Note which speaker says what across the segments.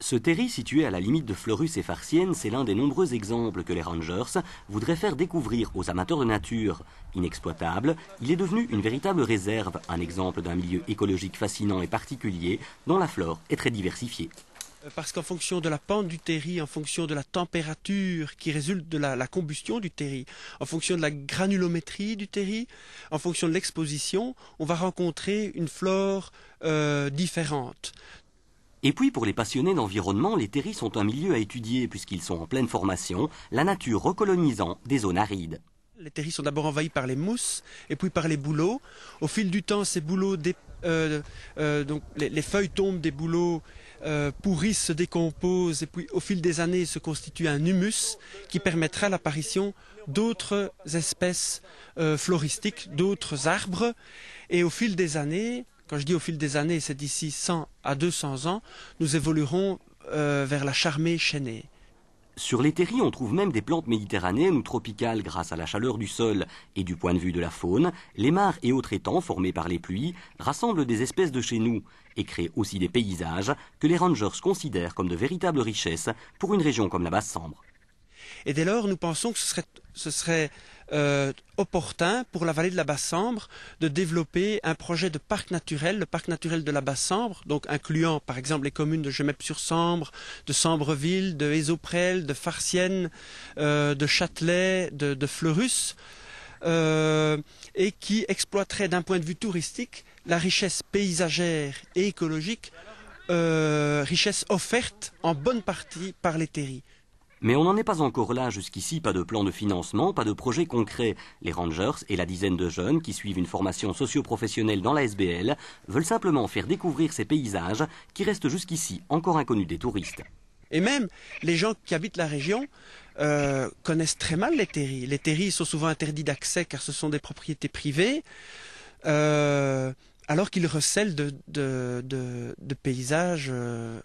Speaker 1: Ce terri situé à la limite de Fleurus et Farciennes, c'est l'un des nombreux exemples que les rangers voudraient faire découvrir aux amateurs de nature. Inexploitable, il est devenu une véritable réserve, un exemple d'un milieu écologique fascinant et particulier dont la flore est très diversifiée.
Speaker 2: Parce qu'en fonction de la pente du terri, en fonction de la température qui résulte de la combustion du terri, en fonction de la granulométrie du terri, en fonction de l'exposition, on va rencontrer une flore différente.
Speaker 1: Et puis pour les passionnés d'environnement, les terris sont un milieu à étudier puisqu'ils sont en pleine formation, la nature recolonisant des zones arides.
Speaker 2: Les terris sont d'abord envahis par les mousses et puis par les bouleaux. Au fil du temps, ces bouleaux, donc les feuilles tombent des bouleaux, pourrissent, se décomposent et puis au fil des années se constitue un humus qui permettra l'apparition d'autres espèces floristiques, d'autres arbres. Et au fil des années, quand je dis au fil des années, c'est d'ici 100 à 200 ans, nous évoluerons vers la charmée chaînée.
Speaker 1: Sur les terris, on trouve même des plantes méditerranéennes ou tropicales grâce à la chaleur du sol. Et du point de vue de la faune, les mares et autres étangs formés par les pluies rassemblent des espèces de chez nous et créent aussi des paysages que les rangers considèrent comme de véritables richesses pour une région comme la Basse-Sambre.
Speaker 2: Et dès lors, nous pensons que ce serait opportun pour la vallée de la Basse-Sambre de développer un projet de parc naturel, le parc naturel de la Basse-Sambre, donc incluant par exemple les communes de Gemep-sur-Sambre, de Sambreville, de Ésoprel, de Farciennes, de Châtelet, de Fleurus, et qui exploiterait d'un point de vue touristique la richesse paysagère et écologique, richesse offerte en bonne partie par les terris.
Speaker 1: Mais on n'en est pas encore là jusqu'ici, pas de plan de financement, pas de projet concret. Les rangers et la dizaine de jeunes qui suivent une formation socio-professionnelle dans la SBL veulent simplement faire découvrir ces paysages qui restent jusqu'ici encore inconnus des touristes.
Speaker 2: Et même les gens qui habitent la région connaissent très mal les terris. Les terris sont souvent interdits d'accès car ce sont des propriétés privées, alors qu'ils recèlent de paysages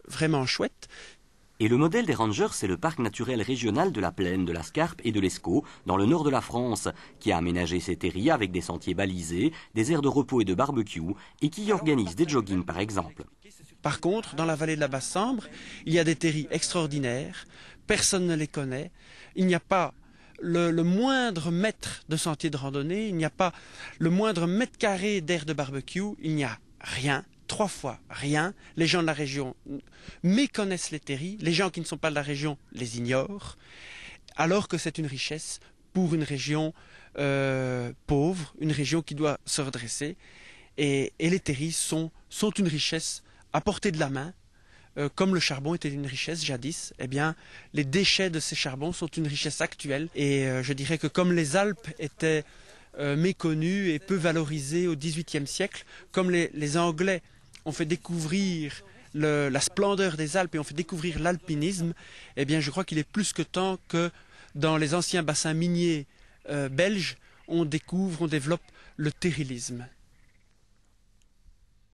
Speaker 2: vraiment chouettes.
Speaker 1: Et le modèle des rangers, c'est le parc naturel régional de la Plaine, de la Scarpe et de l'Escaut, dans le nord de la France, qui a aménagé ses terris avec des sentiers balisés, des aires de repos et de barbecue, et qui y organise des joggings par exemple.
Speaker 2: Par contre, dans la vallée de la Basse-Sambre, il y a des terris extraordinaires, personne ne les connaît, il n'y a pas le moindre mètre de sentier de randonnée, il n'y a pas le moindre mètre carré d'aire de barbecue, il n'y a rien. 3 fois rien. Les gens de la région méconnaissent les terris, les gens qui ne sont pas de la région les ignorent, alors que c'est une richesse pour une région pauvre, une région qui doit se redresser. Et les terris sont une richesse à portée de la main. Comme le charbon était une richesse jadis, eh bien, les déchets de ces charbons sont une richesse actuelle. Et je dirais que comme les Alpes étaient méconnues et peu valorisées au XVIIIe siècle, comme les Anglais ont fait découvrir la splendeur des Alpes et ont fait découvrir l'alpinisme, eh bien je crois qu'il est plus que temps que dans les anciens bassins miniers belges, on développe le terrilisme.